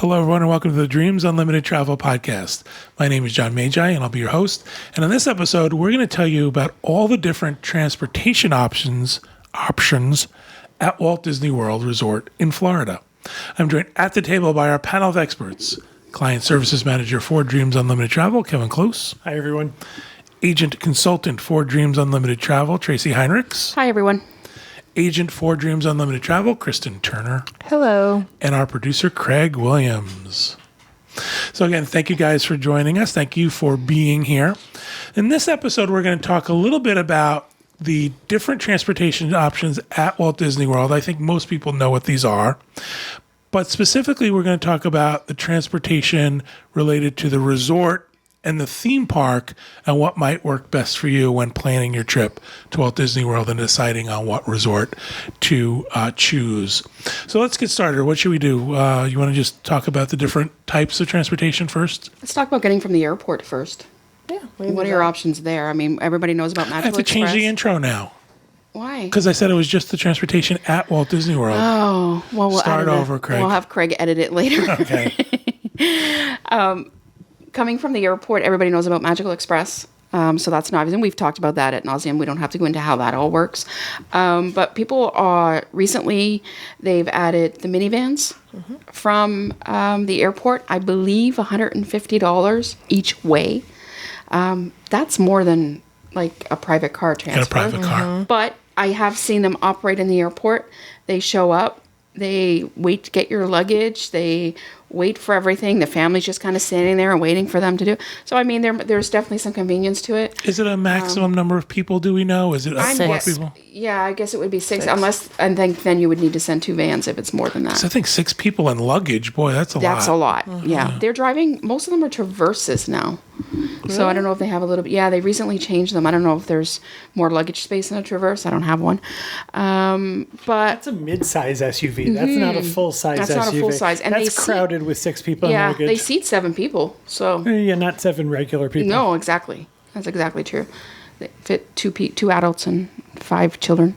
Hello, everyone, and welcome to the Dreams Unlimited Travel Podcast. My name is John Magi, and I'll be your host. And on this episode, we're going to tell you about all the different transportation options at Walt Disney World Resort in Florida. I'm joined at the table by our panel of experts. Client Services Manager for Dreams Unlimited Travel, Kevin Close. Hi, everyone. Agent Consultant for Dreams Unlimited Travel, Tracy Heinrichs. Hi, everyone. Agent for Dreams Unlimited Travel, Kristen Turner. Hello. And our producer, Craig Williams. So again, thank you guys for joining us. Thank you for being here. In this episode, we're going to talk a little bit about the different transportation options at Walt Disney World. I think most people know what these are. But specifically, we're going to talk about the transportation related to the resort and the theme park and what might work best for you when planning your trip to Walt Disney World and deciding on what resort to choose. So let's get started. What should we do? You want to just talk about the different types of transportation first? Let's talk about getting from the airport first. Yeah. What are your options there? I mean, everybody knows about Magical I have to Express. change the intro now. Why? Because I said it was just the transportation at Walt Disney World. Oh, well, we'll Start edit over, it. Craig. We'll have Craig edit it later. Okay. Coming from the airport, everybody knows about Magical Express. So that's not obvious. And we've talked about that at nauseam. We don't have to go into how that all works. But people are recently, they've added the Minivans from the airport. I believe $150 each way. That's more than like a private car transfer. And a private car. But I have seen them operate in the airport. They show up. They wait to get your luggage. They wait for everything. The family's just kind of standing there and waiting for them to do. So, I mean, there's definitely some convenience to it. Is it a maximum number of people, do we know? Is it four people? Yeah, I guess it would be six. Unless, and then you would need to send two vans if it's more than that. So I think 6 people and luggage. Boy, that's a lot. That's a lot. Yeah. They're driving, most of them are Traverses now. Really? So I don't know if they have a little bit. Yeah, they recently changed them. I don't know if there's more luggage space in a Traverse. I don't have one. But that's a mid-size SUV. That's not a full-size SUV. That's not a full-size. And that's crowded with 6 people and luggage. Yeah, they seat 7 people. So yeah, not 7 regular people. No, exactly. That's exactly true. They fit 2 adults and 5 children.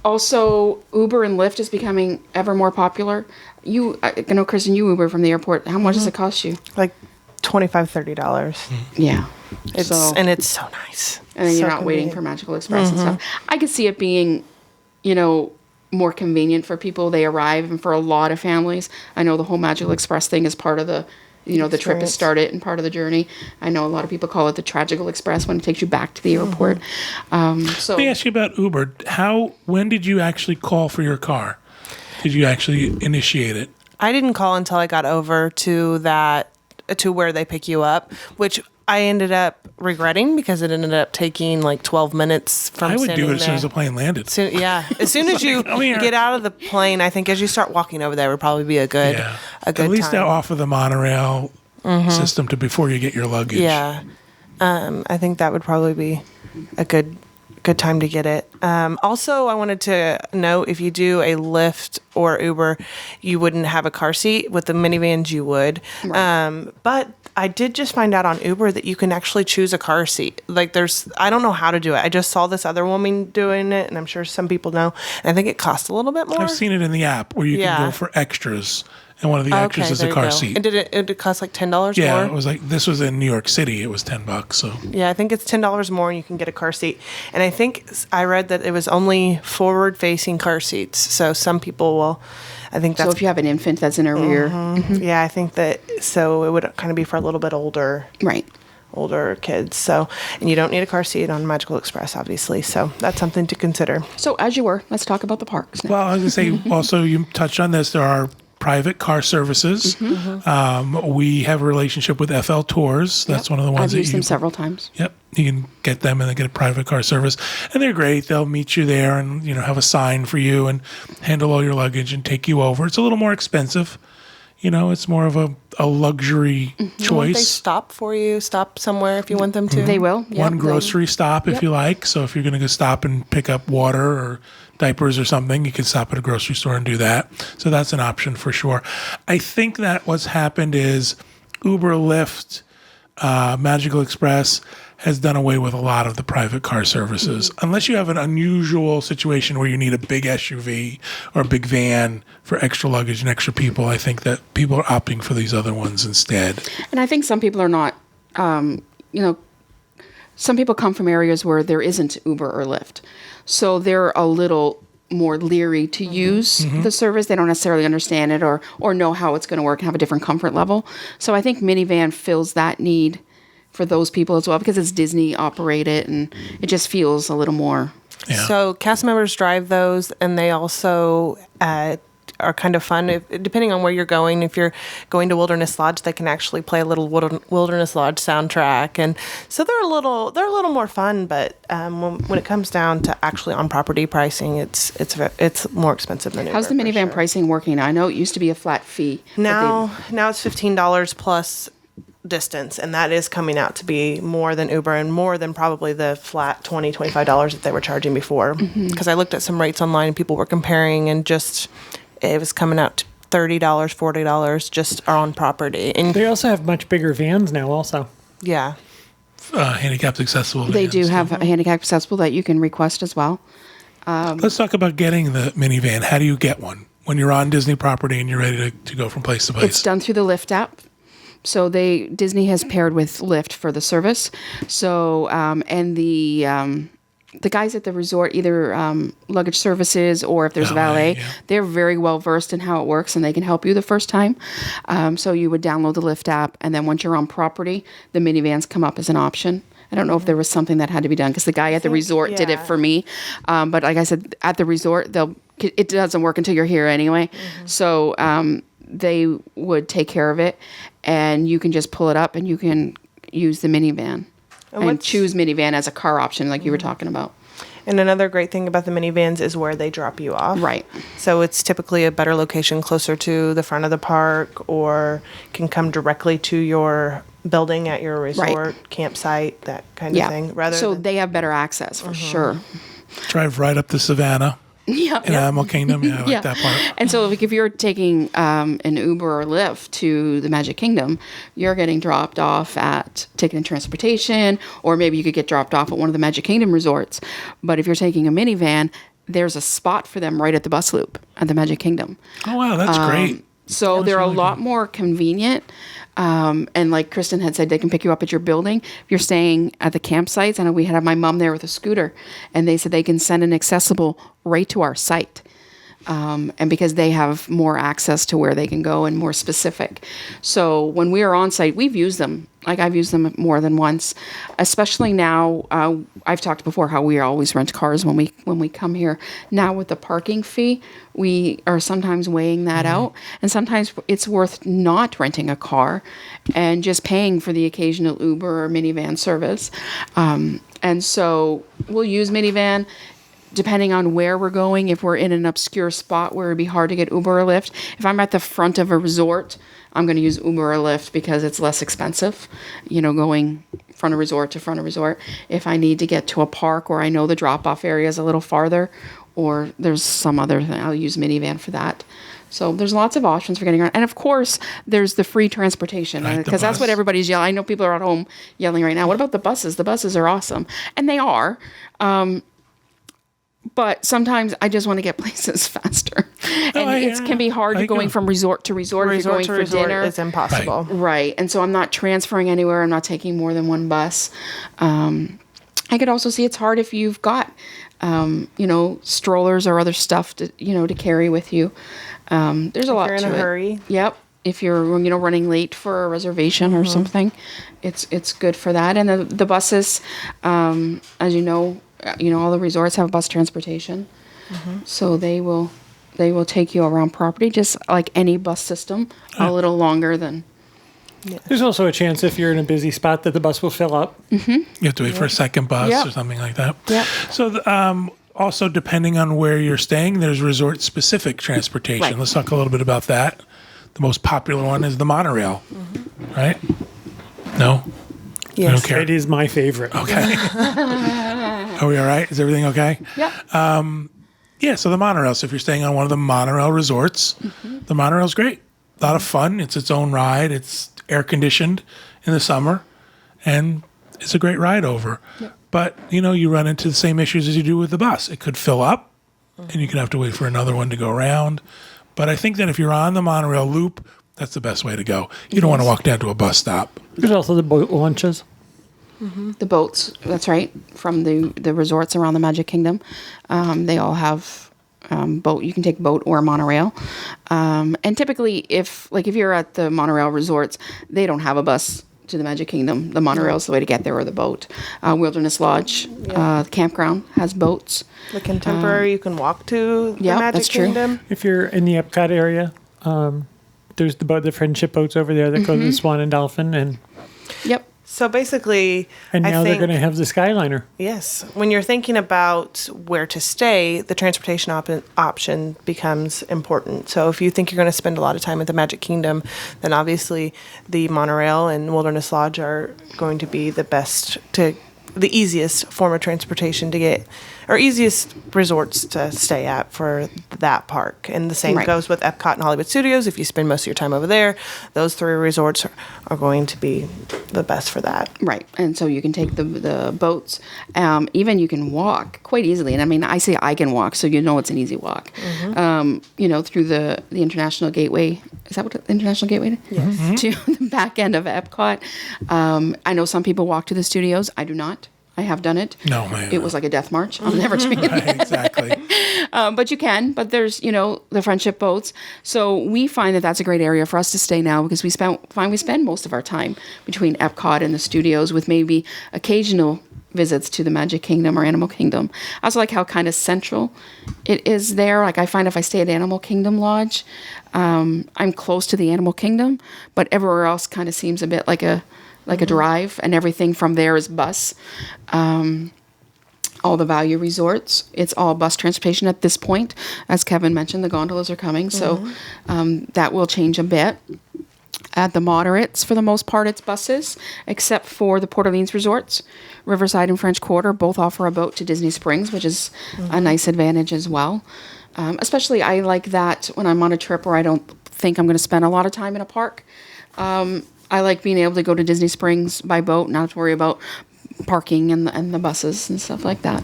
Also, Uber and Lyft is becoming ever more popular. I know, Kristen, you Uber from the airport. How much does it cost you? Like $25-$30. Yeah. And it's so nice. And then you're not waiting for Magical Express and stuff. I could see it being, more convenient for people. They arrive, and for a lot of families, I know the whole Magical Express thing is part of the, the trip is started and part of the journey. I know a lot of people call it the Tragical Express when it takes you back to the airport. So let me ask you about Uber. When did you actually call for your car? Did you actually initiate it? I didn't call until I got over to where they pick you up, which I ended up regretting because it ended up taking like 12 minutes from I would do it there. as soon as the plane landed. As soon as you get out of the plane, I think as you start walking over there would probably be a good time. At least they'll offer the monorail system before you get your luggage. Yeah. I think that would probably be a good time to get it. Also, I wanted to know if you do a Lyft or Uber, you wouldn't have a car seat. With the minivans, you would. Right. But I did just find out on Uber that you can actually choose a car seat. Like I don't know how to do it. I just saw this other woman doing it, and I'm sure some people know. And I think it costs a little bit more. I've seen it in the app where you can go for extras. And one of the extras is a car seat. And did it cost like $10 more? Yeah, it was this was in New York City. It was $10. So yeah, I think it's $10 more, and you can get a car seat. And I think I read that it was only forward-facing car seats. So some people will. I think that's. So if you have an infant that's in a rear. Yeah, I think that. So it would kind of be for a little bit older. Right. Older kids. So, and you don't need a car seat on Magical Express, obviously. So that's something to consider. So as you were, let's talk about the parks now. Well, I was going to say also you touched on this. There are private car services. We have a relationship with FL Tours. That's one of the ones I've used them several times. Yep. You can get them and then get a private car service. And they're great. They'll meet you there and, have a sign for you and handle all your luggage and take you over. It's a little more expensive. It's more of a luxury choice. Won't they stop somewhere if you want them to? They will. Yep, one grocery stop if you like. So if you're going to go stop and pick up water or diapers or something, you can stop at a grocery store and do that. So that's an option for sure. I think that what's happened is Uber, Lyft, Magical Express has done away with a lot of the private car services. Unless you have an unusual situation where you need a big SUV or a big van for extra luggage and extra people, I think that people are opting for these other ones instead. And I think some people are not, some people come from areas where there isn't Uber or Lyft. So they're a little more leery to use the service. They don't necessarily understand it or know how it's going to work and have a different comfort level. So I think Minivan fills that need for those people as well, because it's Disney operated and it just feels a little more. Yeah. So cast members drive those, and they also are kind of fun. Depending on where you're going, if you're going to Wilderness Lodge, they can actually play a little Wilderness Lodge soundtrack, and so they're a little more fun. But when it comes down to actually on property pricing, it's more expensive than Uber. How's the Minivan pricing working? I know it used to be a flat fee. Now it's $15 plus distance, and that is coming out to be more than Uber and more than probably the flat $25 that they were charging before, because I looked at some rates online and people were comparing, and just it was coming out to $30, $40 just on property. And They also have much bigger vans now also. yeah, Handicapped accessible. They vans. do have a handicap accessible that you can request as well. Let's talk about getting the minivan. How do you get one when you're on Disney property and you're ready to go from place to place? It's done through the Lyft app. So Disney has paired with Lyft for the service. So and the guys at the resort, either luggage services or if there's a valet, they're very well versed in how it works, and they can help you the first time. So you would download the Lyft app, and then once you're on property, the minivans come up as an option. I don't know if there was something that had to be done because the guy at the resort did it for me. But like I said, at the resort, it doesn't work until you're here anyway. So they would take care of it, and you can just pull it up and you can use the minivan and choose minivan as a car option like you were talking about. and another great thing about the minivans is where they drop you off. Right. So it's typically a better location closer to the front of the park, or can come directly to your building at your resort, campsite, that kind of thing. So they have better access for sure. Drive right up to Savannah. Yeah. In Animal Kingdom. Yeah, I like that part. And so if you're taking an Uber or Lyft to the Magic Kingdom, you're getting dropped off at Ticket and Transportation, or maybe you could get dropped off at one of the Magic Kingdom resorts. But if you're taking a minivan, there's a spot for them right at the bus loop at the Magic Kingdom. Oh, wow, that's great. So they're really a lot more convenient. And like Kristen had said, they can pick you up at your building. If you're staying at the campsites, I know we had my mom there with a scooter, and they said they can send an accessible right to our site. And because they have more access to where they can go and more specific. So when we are on site, we've used them. Like I've used them more than once, especially now. I've talked before how we always rent cars when we come here. Now with the parking fee, we are sometimes weighing that out, and sometimes it's worth not renting a car and just paying for the occasional Uber or minivan service. And so we'll use minivan. Depending on where we're going, if we're in an obscure spot where it'd be hard to get Uber or Lyft. If I'm at the front of a resort, I'm going to use Uber or Lyft because it's less expensive, going front of resort to front of resort. If I need to get to a park or I know the drop-off area is a little farther, or there's some other thing, I'll use minivan for that. So there's lots of options for getting around. And of course, there's the free transportation, because that's what everybody's yelling. I know people are at home yelling right now. What about the buses? The buses are awesome. And they are. But sometimes I just want to get places faster. And it can be hard going from resort to resort. If you're going for dinner. It's impossible. Right. And so I'm not transferring anywhere. I'm not taking more than one bus. I could also see it's hard if you've got, strollers or other stuff to carry with you. There's a lot to it. If you're in a hurry. Yep. If you're, running late for a reservation or something, it's good for that. And the buses, as you know, all the resorts have bus transportation. So they will take you around property, just like any bus system, a little longer than. Yeah. There's also a chance if you're in a busy spot that the bus will fill up. You have to wait for a second bus or something like that. Yeah. So also, depending on where you're staying, there's resort-specific transportation. Right. Let's talk a little bit about that. The most popular one is the monorail, right? No? Yes. I don't care. It is my favorite. Okay. Are we all right? Is everything okay? Yeah. So the monorail. So if you're staying on one of the monorail resorts, the monorail's great. A lot of fun. It's its own ride. It's air conditioned in the summer, and is a great ride over. But, you run into the same issues as you do with the bus. It could fill up, and you could have to wait for another one to go around. But I think that if you're on the monorail loop, that's the best way to go. You don't want to walk down to a bus stop. There's also the boat launches. The boats, that's right, from the resorts around the Magic Kingdom. They all have boat. You can take boat or monorail. And typically, if you're at the monorail resorts, they don't have a bus to the Magic Kingdom. The monorail is the way to get there, or the boat. Wilderness Lodge, the campground has boats. The Contemporary, you can walk to the Magic that's true. Kingdom. If you're in the Epcot area, there's the friendship boats over there that go to the Swan and Dolphin, and Yep. So basically, now they're going to have the Skyliner. yes, when you're thinking about where to stay, the transportation option becomes important. So if you think you're going to spend a lot of time at the Magic Kingdom, then obviously the monorail and Wilderness Lodge are going to be the easiest form of transportation to get, or easiest resorts to stay at for that park. And the same Right. goes with Epcot and Hollywood Studios. If you spend most of your time over there, those three resorts are going to be the best for that. Right. And so you can take the boats. Even you can walk quite easily. And I mean, I say I can walk, so it's an easy walk. Through the International Gateway. Is that what the International Gateway is? Yes. To the back end of Epcot. I know some people walk to the studios. I do not. I have done it. No, man. It was like a death march. I'll never do it. Right, exactly. But you can. But there's, the friendship boats. So we find that that's a great area for us to stay now, because we spend most of our time between Epcot and the studios, with maybe occasional visits to the Magic Kingdom or Animal Kingdom. I also like how kind of central it is there. Like, I find if I stay at Animal Kingdom Lodge, I'm close to the Animal Kingdom, but everywhere else kind of seems a bit like a drive, and everything from there is bus. All the value resorts, it's all bus transportation at this point. As Kevin mentioned, the gondolas are coming, so that will change a bit. At the moderates, for the most part, it's buses, except for the Port Orleans resorts. Riverside and French Quarter both offer a boat to Disney Springs, which is a nice advantage as well. Especially, I like that when I'm on a trip where I don't think I'm going to spend a lot of time in a park. I like being able to go to Disney Springs by boat, not have to worry about parking and the buses and stuff like that.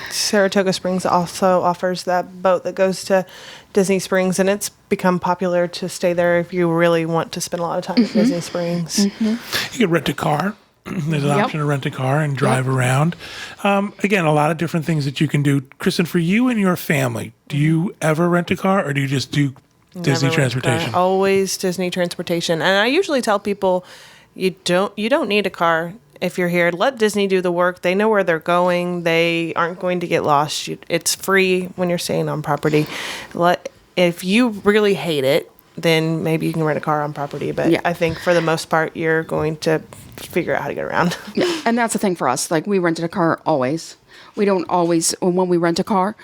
Saratoga Springs also offers that boat that goes to Disney Springs, and it's become popular to stay there if you really want to spend a lot of time at Disney Springs. You could rent a car. There's an option to rent a car and drive around. Again, a lot of different things that you can do. Kristen, for you and your family, do you ever rent a car, or do you just do Disney Never rent a car. transportation? Always Disney transportation. And I usually tell people, you don't need a car if you're here. Let Disney do the work. They know where they're going. They aren't going to get lost. It's free when you're staying on property. If you really hate it, then maybe you can rent a car on property. But I think for the most part, you're going to figure out how to get around. Yeah, and that's the thing for us. Like, we rented a car always. We don't always, when we rent a car,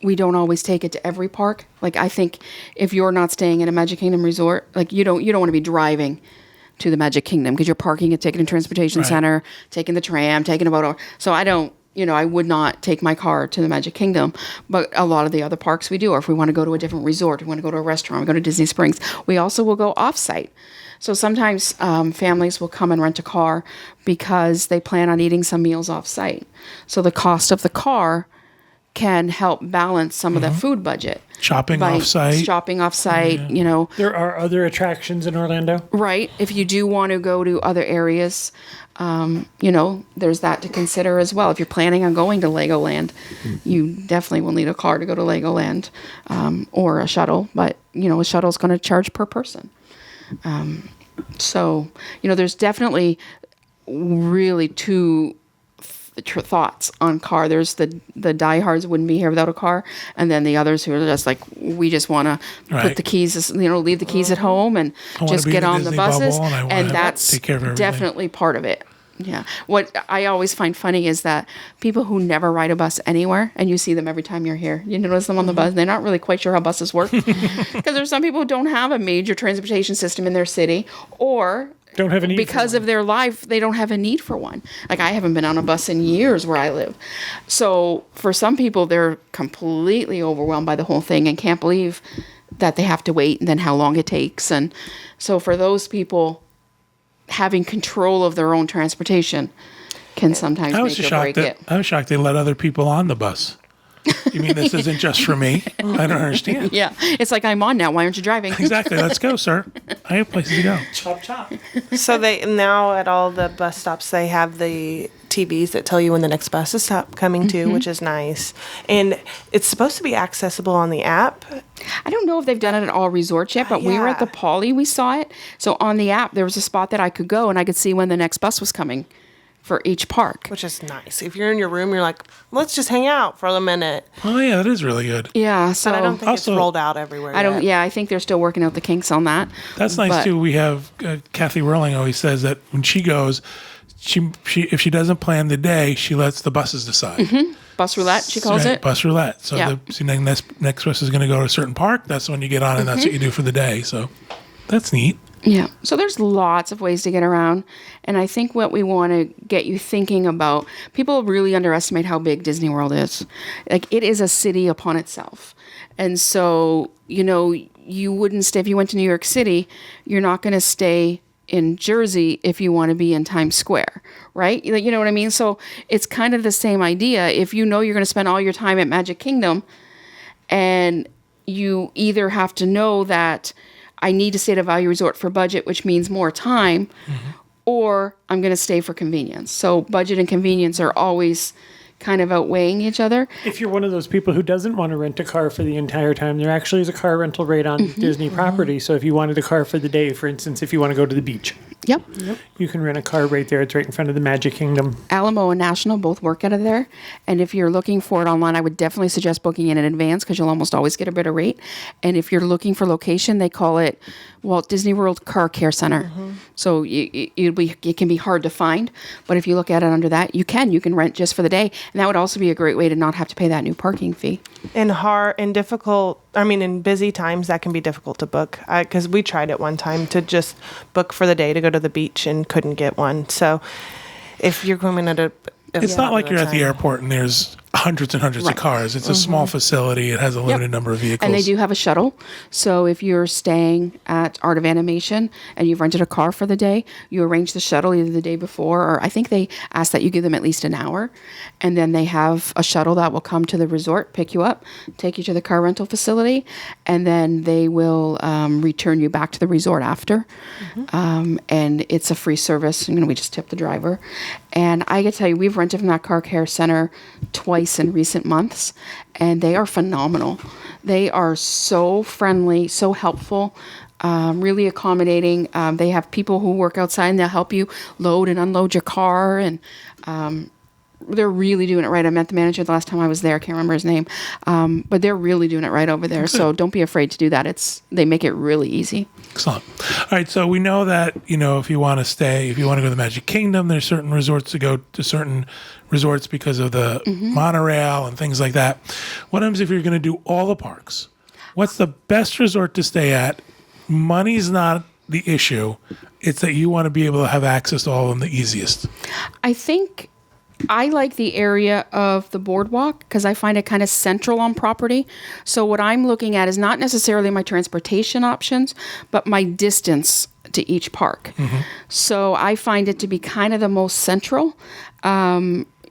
we don't always take it to every park. Like, I think if you're not staying in a Magic Kingdom resort, like, you don't want to be driving to the Magic Kingdom, because you're parking at Ticketing Transportation Center, taking the tram, taking a boat. So I would not take my car to the Magic Kingdom. But a lot of the other parks we do, or if we want to go to a different resort, we want to go to a restaurant, we go to Disney Springs, we also will go off-site. So sometimes families will come and rent a car because they plan on eating some meals off-site. So the cost of the car can help balance some of the food budget. Shopping off-site. There are other attractions in Orlando. Right. If you do want to go to other areas, there's that to consider as well. If you're planning on going to Legoland, you definitely will need a car to go to Legoland, or a shuttle. But, a shuttle is going to charge per person. There's definitely really two thoughts on car. There's the diehards wouldn't be here without a car, and then the others who are just like, we just want to put the keys, leave the keys at home and just get on the buses, and that's definitely part of it. Yeah. What I always find funny is that people who never ride a bus anywhere, and you see them every time you're here, you notice them on the bus, they're not really quite sure how buses work, because there's some people who don't have a major transportation system in their city, or don't have a need because of their life, they don't have a need for one. Like, I haven't been on a bus in years where I live. So for some people, they're completely overwhelmed by the whole thing and can't believe that they have to wait, and then how long it takes. And so for those people, having control of their own transportation can sometimes make or break it. I was shocked they let other people on the bus. You mean this isn't just for me? I don't understand. Yeah, it's like, I'm on now. Why aren't you driving? Exactly. Let's go, sir. I have places to go. Chop, chop. So they now at all the bus stops they have the TVs that tell you when the next bus is coming to, which is nice. And it's supposed to be accessible on the app. I don't know if they've done it at all resorts yet, but we were at the Poly, we saw it. So on the app, there was a spot that I could go and I could see when the next bus was coming for each park. Which is nice. If you're in your room, you're like, let's just hang out for a minute. Oh, yeah, that is really good. Yeah, so But I don't think Also- it's rolled out everywhere yet. I think they're still working out the kinks on that. That's nice, But- too. We have Kathy Whirling always says that when she goes, she if she doesn't plan the day, she lets the buses decide. Bus roulette, she calls Right, it. bus roulette. So Yeah. the next bus is going to go to a certain park. That's when you get on, and that's what you do for the day. So that's neat. Yeah. So there's lots of ways to get around. And I think what we want to get you thinking about, people really underestimate how big Disney World is. Like, it is a city upon itself. And so, you wouldn't stay, if you went to New York City, you're not going to stay in Jersey if you want to be in Times Square, right? You know what I mean? So it's kind of the same idea. If you know you're going to spend all your time at Magic Kingdom, and you either have to know that I need to stay at a value resort for budget, which means more time, or I'm going to stay for convenience. So budget and convenience are always kind of outweighing each other. If you're one of those people who doesn't want to rent a car for the entire time, there actually is a car rental rate on Disney property. So if you wanted a car for the day, for instance, if you want to go to the beach, Yep. you can rent a car right there. It's right in front of the Magic Kingdom. Alamo and National both work out of there. And if you're looking for it online, I would definitely suggest booking it in advance because you'll almost always get a better rate. And if you're looking for location, they call it Walt Disney World Car Care Center. So it can be hard to find. But if you look at it under that, you can rent just for the day. And that would also be a great way to not have to pay that new parking fee. In busy times, that can be difficult to book. Because we tried it one time to just book for the day to go to the beach and couldn't get one. So if you're coming at It's not like you're at the airport and there's hundreds and hundreds of cars. It's a small facility. It has a limited number of vehicles. And they do have a shuttle. So if you're staying at Art of Animation and you've rented a car for the day, you arrange the shuttle either the day before, or I think they ask that you give them at least an hour. And then they have a shuttle that will come to the resort, pick you up, take you to the car rental facility, and then they will return you back to the resort after. And it's a free service. We just tip the driver. And I can tell you, we've rented from that car care center twice in recent months, and they are phenomenal. They are so friendly, so helpful, really accommodating. They have people who work outside and they'll help you load and unload your car, and they're really doing it right. I met the manager the last time I was there. I can't remember his name, but they're really doing it right over there. So don't be afraid to do that. They make it really easy. Excellent. All right, so we know that, if you want to go to the Magic Kingdom, there's certain resorts to go to certain resorts because of the monorail and things like that. What happens if you're going to do all the parks? What's the best resort to stay at? Money's not the issue. It's that you want to be able to have access to all of them the easiest. I think I like the area of the boardwalk because I find it kind of central on property. So what I'm looking at is not necessarily my transportation options, but my distance to each park. So I find it to be kind of the most central.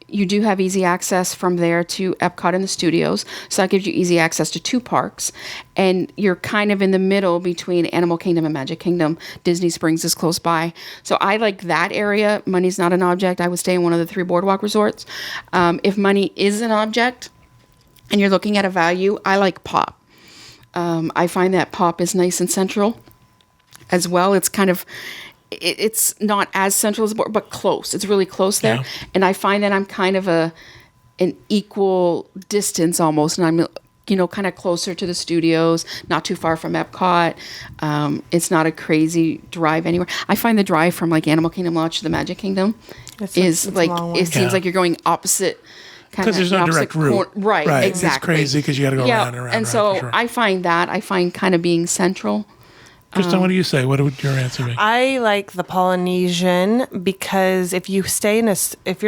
You do have easy access from there to Epcot and the studios. So that gives you easy access to two parks. And you're kind of in the middle between Animal Kingdom and Magic Kingdom. Disney Springs is close by. So I like that area. Money's not an object. I would stay in one of the 3 boardwalk resorts. If money is an object and you're looking at a value, I like Pop. I find that Pop is nice and central as well. It's kind of... It's not as central as the board, but close. It's really close there. Yeah. And I find that I'm kind of an equal distance almost. And I'm, kind of closer to the studios, not too far from Epcot. It's not a crazy drive anywhere. I find the drive from like Animal Kingdom Lodge to the Magic Kingdom it's like, a long one. it seems like you're going opposite. Because there's no direct route. Right, exactly. It's crazy because you got to go around and around. And so for sure. I find kind of being central. Tristan, what do you say? What would your answer be? I like the Polynesian because if you're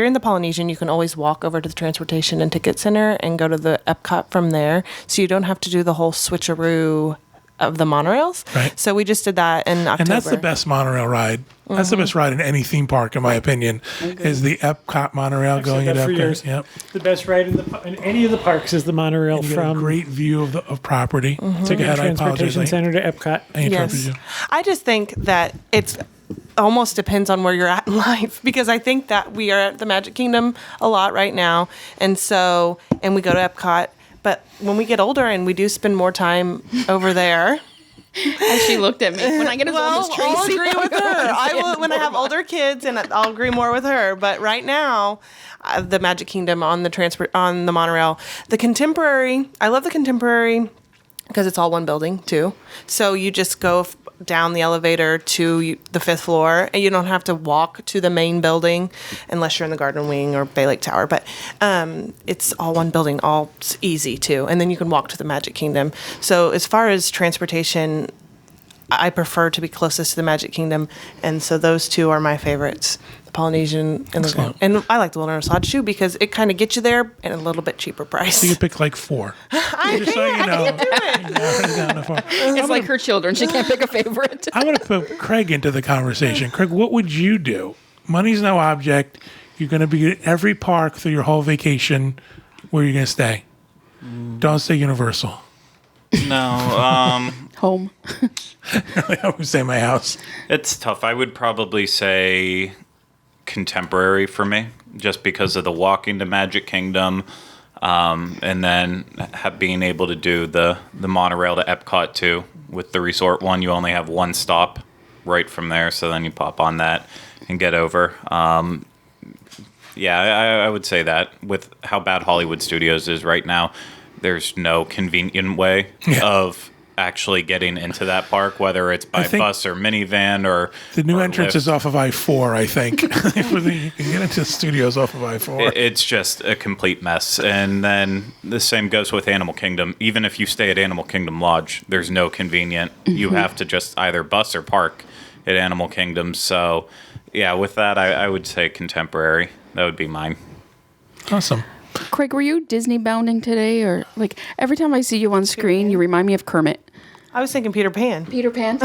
in the Polynesian, you can always walk over to the Transportation and Ticket Center and go to the Epcot from there. So you don't have to do the whole switcheroo of the monorails. Right. So we just did that in October. And that's the best monorail ride. That's the best ride in any theme park, in my opinion, is the Epcot Monorail going at that for Epcot. years. Yep. The best ride in any of the parks is the monorail You get a from great view of property. Take a head, I apologize. Transportation Center to Epcot. I interrupted Yes. you. I just think that it's almost depends on where you're at in life, because I think that we are at the Magic Kingdom a lot right now. And we go to Epcot. But when we get older and we do spend more time over there. And she looked at me. When I get as old as Tracy, I'll agree with her. I will when I have older kids, and I'll agree more with her. But right now, the Magic Kingdom on the monorail, the Contemporary. I love the Contemporary because it's all one building too. So you just go down the elevator to the 5th floor, and you don't have to walk to the main building unless you're in the Garden Wing or Bay Lake Tower. But it's all one building, all easy too. And then you can walk to the Magic Kingdom. So as far as transportation, I prefer to be closest to the Magic Kingdom, and so those two are my favorites. The Polynesian and I like the Wilderness Lodge too, because it kind of gets you there at a little bit cheaper price. So you pick like 4. Just so you know. Down to 4. it's like her children. She can't pick a favorite. I'm going to put Craig into the conversation. Craig, what would you do? Money's no object. You're going to be at every park through your whole vacation. Where are you going to stay? Don't say Universal. No, Home. I would say my house. it's tough. I would probably say Contemporary for me, just because of the walking to Magic Kingdom, and then being able to do the monorail to Epcot too. With the resort one, you only have one stop right from there, so then you pop on that and get over. Yeah, I would say that. With how bad Hollywood Studios is right now, there's no convenient way of actually getting into that park, whether it's by bus or minivan or the new or entrance Lyft. is off of I-4, I think. You can get into the studios off of I-4. It's just a complete mess. And then the same goes with Animal Kingdom. Even if you stay at Animal Kingdom Lodge, there's no convenient. You have to just either bus or park at Animal Kingdom. So, yeah, with that, I would say Contemporary. That would be mine. Awesome. Craig, were you Disney bounding today? Or like every time I see you on screen, you remind me of Kermit. I was thinking Peter Pan. Peter Pan?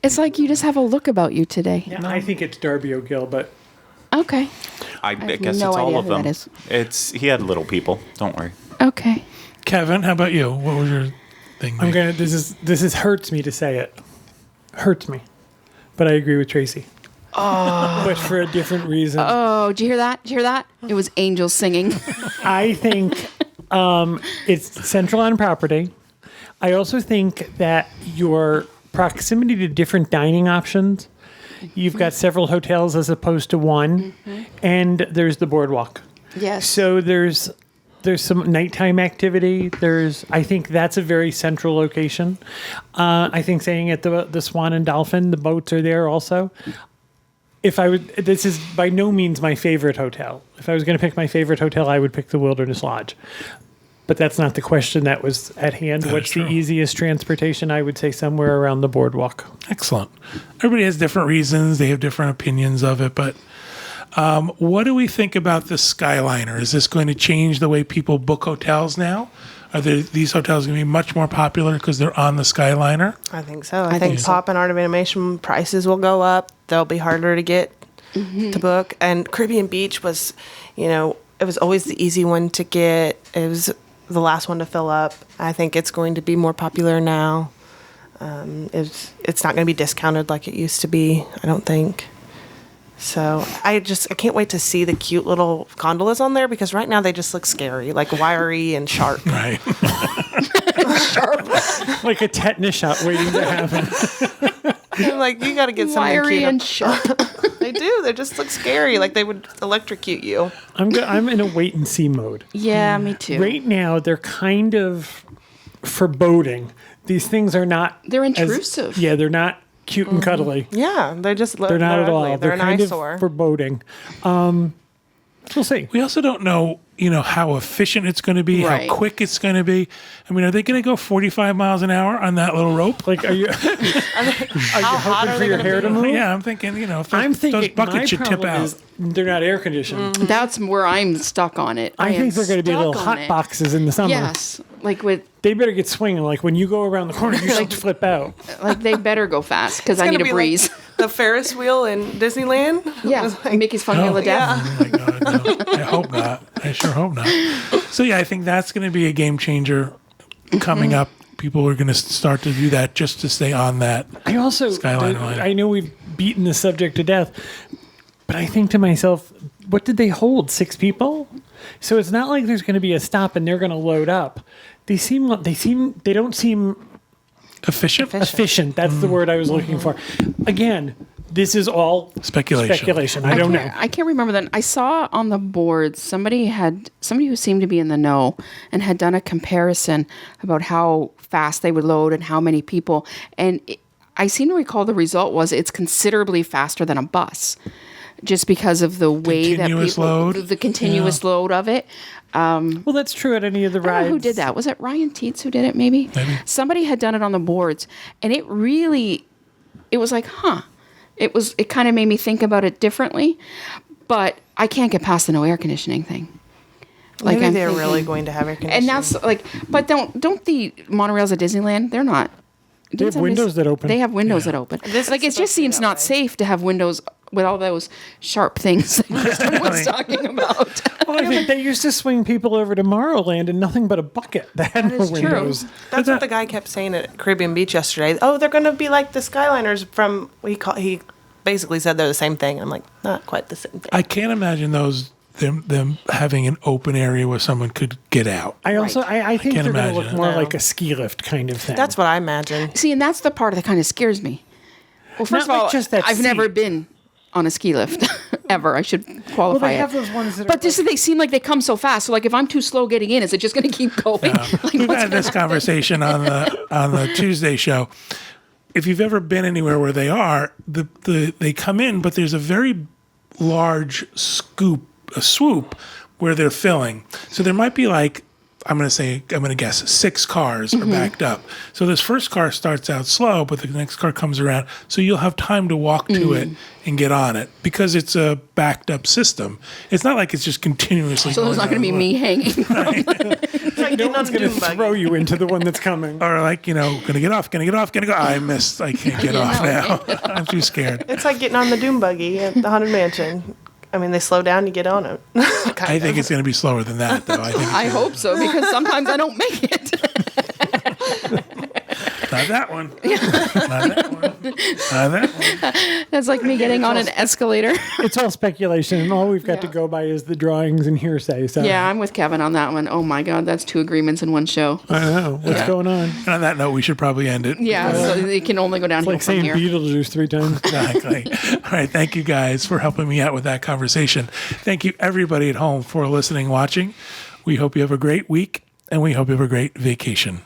It's like you just have a look about you today. Yeah, I think it's Darby O'Gill, but Okay. I have guess no it's all idea of who them. that is. He had little people. Don't worry. Okay. Kevin, how about you? What was your thing? this is hurts me to say it. Hurts me. But I agree with Tracy. But for a different reason. Oh, did you hear that? Did you hear that? It was angels singing. I think it's central on property. I also think that your proximity to different dining options, you've got several hotels as opposed to one, and there's the boardwalk. Yes. So there's some nighttime activity. I think that's a very central location. I think staying at the Swan and Dolphin, the boats are there also. This is by no means my favorite hotel. If I was going to pick my favorite hotel, I would pick the Wilderness Lodge. But that's not the question that was at hand. What's the easiest transportation? I would say somewhere around the boardwalk. Excellent. Everybody has different reasons. They have different opinions of it. But what do we think about the Skyliner? Is this going to change the way people book hotels now? Are these hotels going to be much more popular because they're on the Skyliner? I think so. I think Pop and Art of Animation prices will go up. They'll be harder to get to book. And Caribbean Beach was, it was always the easy one to get. It was the last one to fill up. I think it's going to be more popular now. It's not going to be discounted like it used to be, I don't think. So I can't wait to see the cute little gondolas on there, because right now they just look scary, like wiry and sharp. Right. Like a tetanus shot waiting to happen. I'm like, you got to get something Wiry cute. and sharp. They do. They just look scary, like they would electrocute you. I'm in a wait and see mode. Yeah, me too. Right now, they're kind of foreboding. These things are not. They're intrusive. They're not cute and cuddly. Yeah, they just look. They're not at all. They're They're an kind eyesore. of foreboding. We'll see. We also don't know how efficient it's going to be, Right. how quick it's going to be. I mean, are they going to go 45 miles an hour on that little rope? Like, are you How hot hoping are for they your gonna hair be? to move? Yeah, I'm thinking, if I'm those thinking my buckets should tip problem out. is they're not air conditioned. That's where I'm stuck on it. I am think they're going to be stuck little on hot it. boxes in the summer. Yes, like They better get swinging. Like when you go around the corner, you should flip out. they better go fast because I It's need gonna a be like breeze. the Ferris wheel in Disneyland. Yeah, Mickey's Fun Wheel of Death. Oh my God, no. I hope not. I sure hope not. So yeah, I think that's going to be a game changer coming up. People are going to start to do that just to stay on that. I also, Skyline line. I know we've beaten the subject to death, but I think to myself, what did they hold? 6 people? So it's not like there's going to be a stop and they're going to load up. They don't seem Efficient? efficient. That's the word I was looking for. Again, this is all Speculation. I don't know. I can't remember that. I saw on the board somebody who seemed to be in the know and had done a comparison about how fast they would load and how many people. And I seem to recall the result was it's considerably faster than a bus, just because of the way Continuous that people load? the continuous load of it. Well, that's true at any of the I don't rides. know who did that. Was it Ryan Teets who did it? Maybe. Somebody had done it on the boards, and it was like, huh. It kind of made me think about it differently, but I can't get past the no air conditioning thing. Like Maybe I'm they're thinking- really going to have air conditioning. and that's like, but don't the monorails at Disneyland? They're not. They have windows that open. They have windows that open. This Like is it just supposed to be seems that not way. safe to have windows with all those sharp things that Kristen was talking about. Well, I think they used to swing people over to Tomorrowland in nothing but a bucket that had no is true. windows. That's what the guy kept saying at Caribbean Beach yesterday. Oh, they're going to be like the Skyliners from he basically said they're the same thing. I'm like, not quite the same thing. I can't imagine them having an open area where someone could get out. I also, I think can't they're going to imagine look it. more No. like a ski lift kind of thing. That's what I imagine. See, and that's the part that kind of scares me. Well, first Not of all, like just that I've never seat. been on a ski lift ever. I should qualify Well, they it. have those ones that But are just they seem like they come so fast. So like if I'm too slow getting in, is it just going to keep going? Like, We've what's had this conversation on the Tuesday show. If you've ever been anywhere where they are, they come in, but there's a very large swoop where they're filling. So there might be like, I'm going to guess 6 cars are backed up. So this first car starts out slow, but the next car comes around. So you'll have time to walk to it and get on it because it's a backed up system. It's not like it's just continuously so there's not going to be me hanging. It's like no getting on one's the going doom to buggy. throw you into the one that's coming. Or like, gonna get off, gonna go. I missed. I can't get off now. I'm too scared. It's like getting on the Doom buggy at the Haunted Mansion. I mean, they slow down, you get on it. I think it's gonna be slower than that, though. I hope so because sometimes I don't make it. Not that one. Not that one. Not that one. That's like me getting on an escalator. It's all speculation, and all we've got to Yeah. go by is the drawings and hearsay. So Yeah, I'm with Kevin on that one. Oh my God, that's 2 agreements in one show. I don't know what's going on. And on that note, we should probably end it. Yeah, so it can only go downhill Like from saying here. Beetlejuice 3 times. Exactly. All right. Thank you guys for helping me out with that conversation. Thank you, everybody at home, for listening, watching. We hope you have a great week, and we hope you have a great vacation.